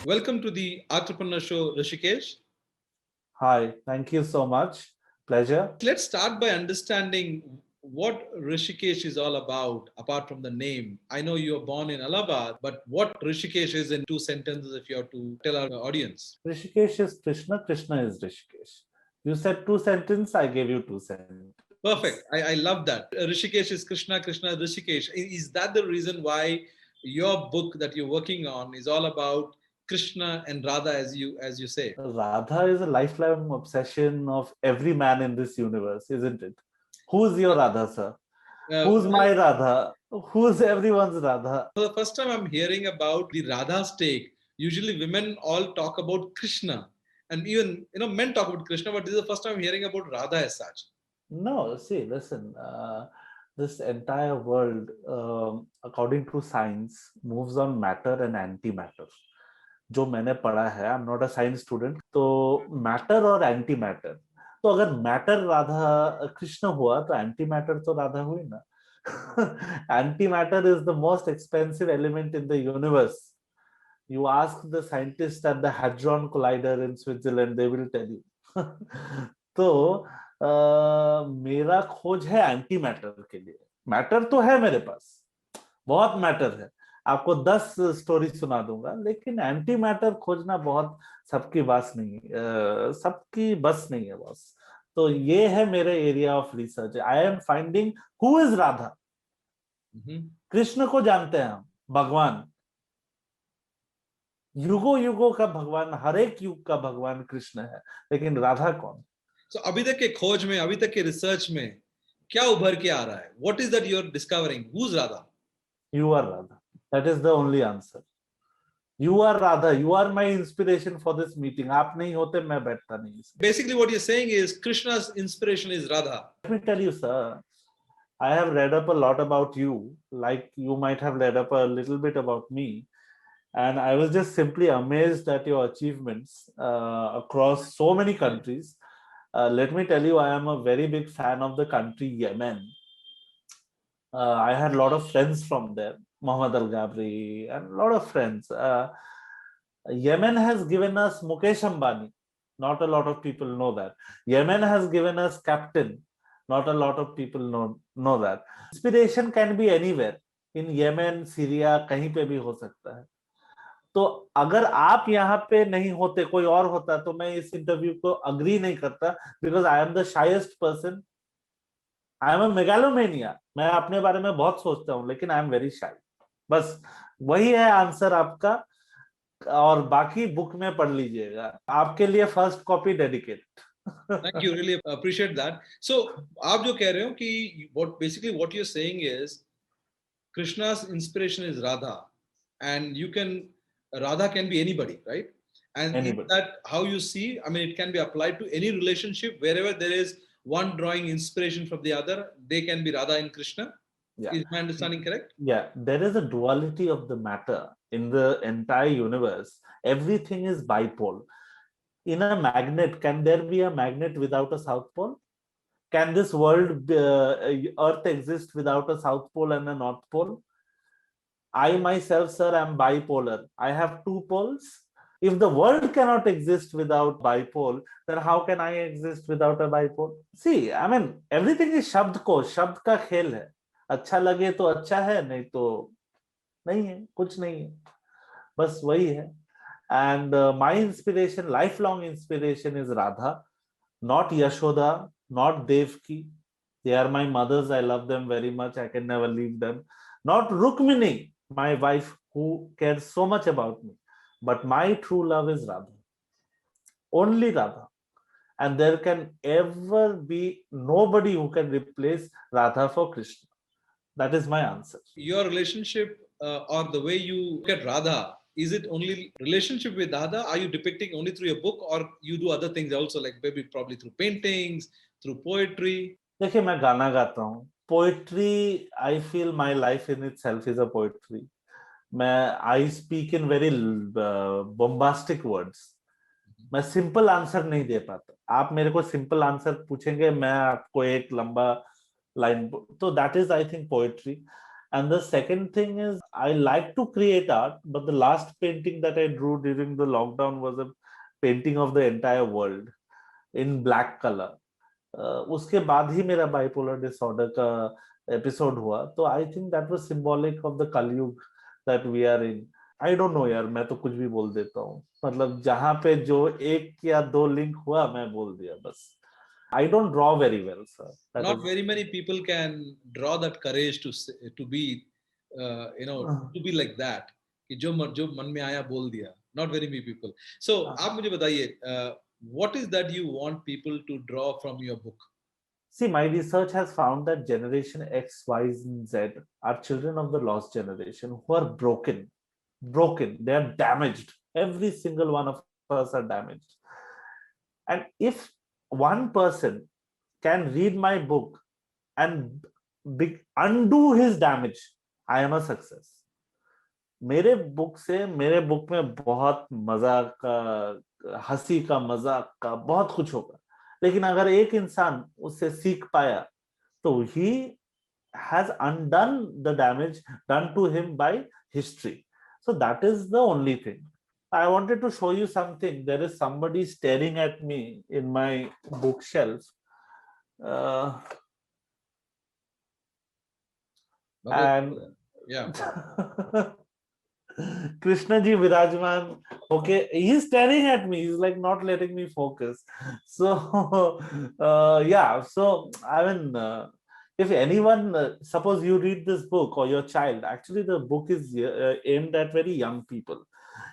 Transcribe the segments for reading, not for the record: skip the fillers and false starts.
Welcome to the Entrepreneur Show, Rishikesh. Hi, thank you so much. Pleasure. Let's start by understanding what Rishikesh is all about, apart from the name. I know you are born in Allahabad, but what Rishikesh is in two sentences if you have to tell our audience. Rishikesh is Krishna, Krishna is Rishikesh. You said two sentences, I gave you two sentences. Perfect. I love that. Rishikesh is Krishna, Krishna is Rishikesh. Is that the reason why your book that you're working on is all about Krishna and Radha, as you say? Radha is a lifelong obsession of every man in this universe, isn't it? Who's your Radha, sir? Who's Well, my Radha? Who's everyone's Radha? for the first time, I'm hearing about the Radha stake. Usually, women all talk about Krishna, and even men talk about Krishna. But this is the first time I'm hearing about Radha as such. No, see, listen, this entire world, according to science, moves on matter and antimatter. जो मैंने पढ़ा है, I am not a science student, तो matter और anti matter, तो अगर matter Radha Krishna हुआ तो एंटी मैटर तो राधा हुई ना. Anti matter is the most expensive element in the universe. You ask the scientists at the Hadron Collider in Switzerland, they will tell you. तो मेरा खोज है एंटी मैटर के लिए. मैटर तो है मेरे पास, बहुत मैटर है, आपको 10 स्टोरी सुना दूंगा, लेकिन एंटी मैटर खोजना बहुत सबकी बस नहीं है, सबकी बस नहीं है बॉस. तो ये है मेरे area of research. I am finding who is Radha. Krishna को जानते हैं हम, भगवान, युगों युगों का भगवान, हर एक युग का भगवान कृष्ण है, लेकिन राधा कौन? So अभी तक के खोज में, अभी तक के रिसर्च में क्या उभर के आ रहा है? What is that you're discovering? Who's Radha? You are Radha. That is the only answer. You are Radha. You are my inspiration for this meeting. आप नहीं होते मैं बैठता नहीं. Basically, what you're saying is Krishna's inspiration is Radha. Let me tell you, sir, I have read up a lot about you, like you might have read up a little bit about me. And I was just simply amazed at your achievements across so many countries. Let me tell you, I am a very big fan of the country Yemen. I had a lot of friends from there, Mohammed Al Gabri, and a lot of friends. Yemen has given us Mukesh Ambani. Not a lot of people know that. Yemen has given us Captain. Not a lot of people know that. Inspiration can be anywhere. In Yemen, Syria, कहीं पे भी हो सकता है. तो अगर आप यहाँ पे नहीं होते, कोई और होता, तो मैं इस इंटरव्यू को अग्री नहीं करता, because I am the shyest person. I am a megalomania. मैं अपने बारे में बहुत सोचता हूँ, लेकिन आई एम वेरी शाई. बस वही है आंसर आपका, और बाकी बुक में पढ़ लीजिएगा. आपके लिए first copy dedicate. Thank you, really appreciate that. So आप जो कह रहे हो कि what you're saying is Krishna's inspiration is Radha, and Radha can be anybody, right? And Anybody. is that how you see? I mean, it can be applied to any relationship wherever there is one drawing inspiration from the other. They can be Radha and Krishna. Yeah. Is my understanding correct? Yeah, there is a duality of the matter in the entire universe. Everything is bipole. In a magnet, can there be a magnet without a south pole? Can this world, Earth, exist without a south pole and a north pole? I myself, sir, am bipolar. I have two poles. If the world cannot exist without bipole, then how can I exist without a bipole? See, I mean, everything is शब्दकोश, शब्द का खेल है. अच्छा लगे तो अच्छा है, नहीं तो नहीं है, कुछ नहीं है, बस वही है. And my inspiration, lifelong inspiration, is Radha, not Yashoda, not Devki. They are my mothers. I love them very much. I can never leave them. Not Rukmini, my wife, who cares so much about me. But my true love is Radha. Only Radha. And there can ever be nobody who can replace Radha for Krishna. That is my answer. Your relationship or the way you look at Radha, is it only relationship with Radha? Are you depicting only through your book, or you do other things also, like maybe probably through paintings, through poetry? देखिए, मैं गाना गाता हूँ. Poetry, I feel my life in itself is a poetry. I speak in very bombastic words. मैं simple answer नहीं दे पाता. आप मेरे को सिंपल आंसर पूछेंगे, मैं आपको एक लंबा लाइन, तो that is I think poetry. And the second thing is, I like to create art, but the last painting that I drew during the lockdown was a painting of the entire world in black color. उसके बाद ही मेरा bipolar disorder का episode हुआ, तो I think that was symbolic of the Kalyug that we are in. I don't know यार, मैं तो कुछ भी बोल देता हूँ, मतलब जहां पे जो एक या दो लिंक हुआ मैं बोल दिया बस. I don't draw very well, sir. That Not is, very many people can draw that courage to be, to be like that. कि जो मन में आया बोल दिया. Not very many people. So आप मुझे बताइए, what is that you want people to draw from your book? see, my research has found that generation X, Y, and Z are children of the lost generation who are broken. Broken. They are damaged. Every single one of us are damaged. And if one person can read my book and undo his damage, I am a success. मेरे book में बहुत मजाक का, हंसी का, मजाक का बहुत कुछ होगा, लेकिन अगर एक इंसान उससे सीख पाया तो he has undone the damage done to him by history. So that is the only thing. I wanted to show you something. There is somebody staring at me in my bookshelf. And yeah. Krishna ji Virajman, okay, he's staring at me. He's like not letting me focus. So, yeah. So, I mean, if anyone, suppose you read this book or your child, actually the book is aimed at very young people.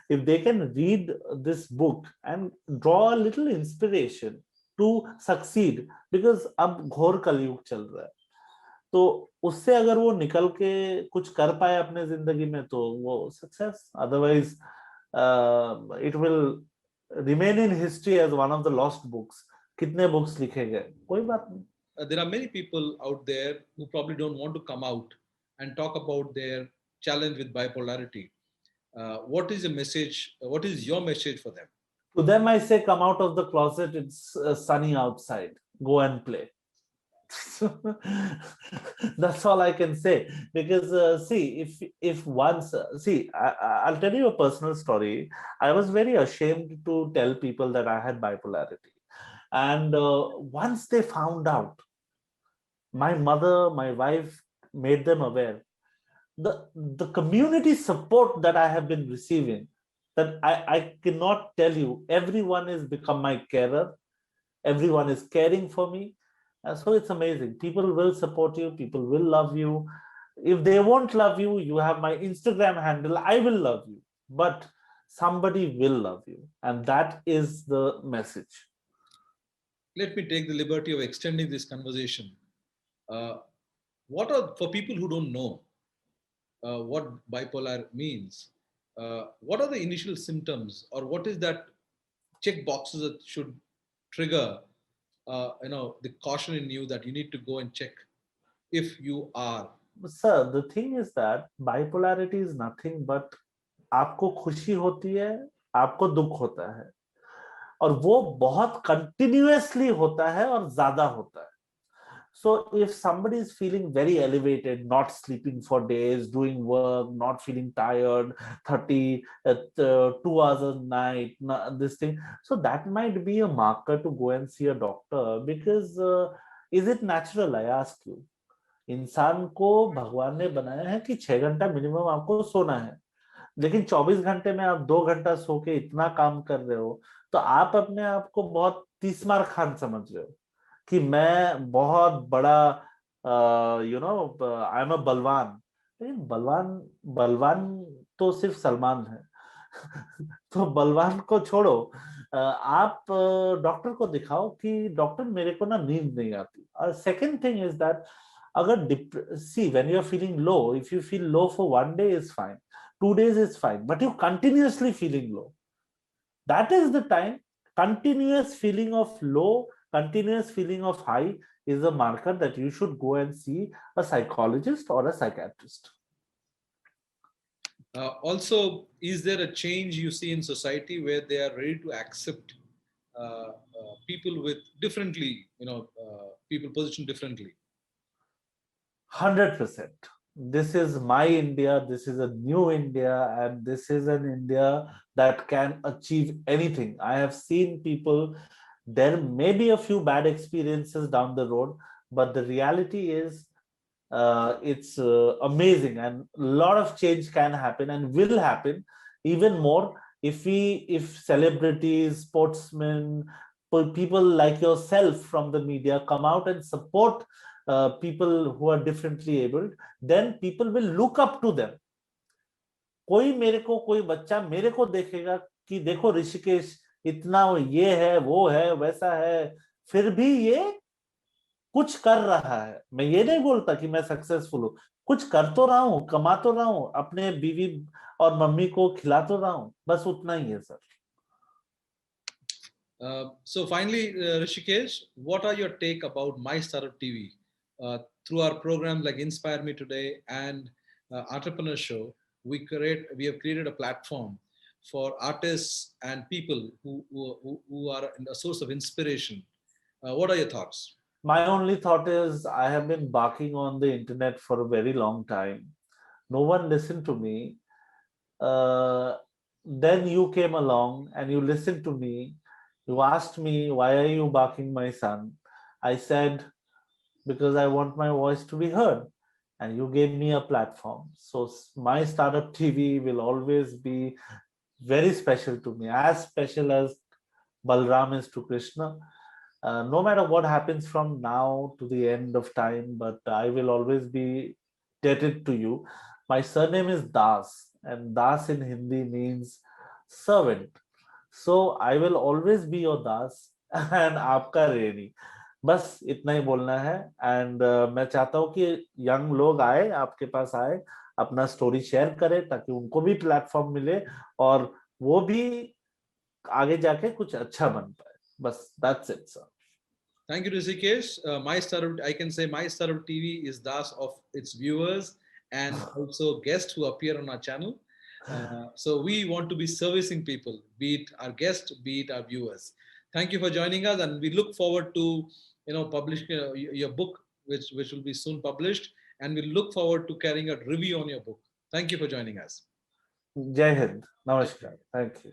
If they can read this book and draw a little inspiration to succeed, because अब घोर कलयुग चल रहा है, तो उससे अगर वो निकल के कुछ कर पाए अपने जिंदगी में तो वो success. Otherwise it will remain in history as one of the lost books. कितने बुक्स लिखे गए, कोई बात नहीं. There are many people out there who probably don't want to come out and talk about their challenge with bipolarity. What is the message? What is your message for them? To them, I say, come out of the closet. It's sunny outside. Go and play. That's all I can say. Because see, if once I'll tell you a personal story. I was very ashamed to tell people that I had bipolarity, and once they found out, my mother, my wife made them aware. The community support that I have been receiving, that I cannot tell you. Everyone has become my carer. Everyone is caring for me. So it's amazing. People will support you. People will love you. If they won't love you, you have my Instagram handle. I will love you. But somebody will love you. And that is the message. Let me take the liberty of extending this conversation. What are, for people who don't know what bipolar means, what are the initial symptoms, or what is that check boxes that should trigger the caution in you that you need to go and check if you are? Sir, the thing is that bipolarity is nothing but आपको खुशी होती है, आपको दुख होता है, और वो बहुत कंटिन्यूअसली होता है और ज्यादा होता है. So if somebody is feeling very elevated, not sleeping for days, doing work, not feeling tired, 2 hours a night, this thing, so that might be a marker to go and see a doctor. Because is it natural, I ask you? इंसान को भगवान ने बनाया है कि 6 घंटा minimum आपको सोना है, लेकिन 24 घंटे में आप 2 घंटा सो के इतना काम कर रहे हो, तो आप अपने आप को बहुत तीसमार खान समझ रहे हो कि मैं बहुत बड़ा आई एम अ बलवान. लेकिन बलवान तो सिर्फ सलमान है. तो बलवान को छोड़ो, आप डॉक्टर को दिखाओ कि डॉक्टर मेरे को ना नींद नहीं आती. और सेकंड थिंग इज दैट अगर see when you are feeling low, if you feel low for 1 day is fine, 2 days is fine, but you continuously feeling low, that is the time. Continuous feeling of low, continuous feeling of high is a marker that you should go and see a psychologist or a psychiatrist. Also, is there a change you see in society where they are ready to accept people with differently, people positioned differently? 100%. this is my India, this is a new India, and this is an India that can achieve anything. I have seen people, there may be a few bad experiences down the road, but the reality is it's amazing, and a lot of change can happen and will happen even more if celebrities, sportsmen, people like yourself from the media come out and support people who are differently abled, then people will look up to them. कोई बच्चा मेरे को देखेगा कि देखो ऋषिकेश इतना ये है, वो है, वैसा है, फिर भी ये कुछ कर रहा है। मैं ये नहीं बोलता कि मैं सक्सेसफुल हूँ, कुछ कर तो रहा हूँ, कमा तो रहा हूँ, अपने बीवी और मम्मी को खिला तो रहा हूँ, बस उतना ही है sir. So finally, Rishikesh, what are your take about My Startup TV? Through our programs like Inspire Me Today and Entrepreneur Show, we have created a platform for artists and people who are a source of inspiration. What are your thoughts? My only thought is I have been barking on the internet for a very long time. No one listened to me. Then you came along and you listened to me. You asked me, why are you barking, my son? I said, because I want my voice to be heard. And you gave me a platform. So My Startup TV will always be very special to me, as special as Balram is to Krishna. No matter what happens from now to the end of time, but I will always be indebted to you. My surname is Das, and Das in Hindi means servant. So I will always be your Das and आपका रेनी. बस इतना ही बोलना है, and मैं चाहता हूँ कि young लोग आए, आपके पास आए, अपना स्टोरी शेयर करें ताकि उनको भी प्लेटफॉर्म मिले और वो भी आगे जाके कुछ अच्छा बन पाए. बस that's it, sir. Thank you, Rishikesh. I can say My Startup TV is Das of its viewers and also guests who appear on our channel. So we want to be servicing people, be it our guests, be it our viewers. Thank you for joining us, and we look forward to publishing your book, which will be soon published, and we look forward to carrying a review on your book. Thank you for joining us. Jai Hind. Namaskar. Thank you.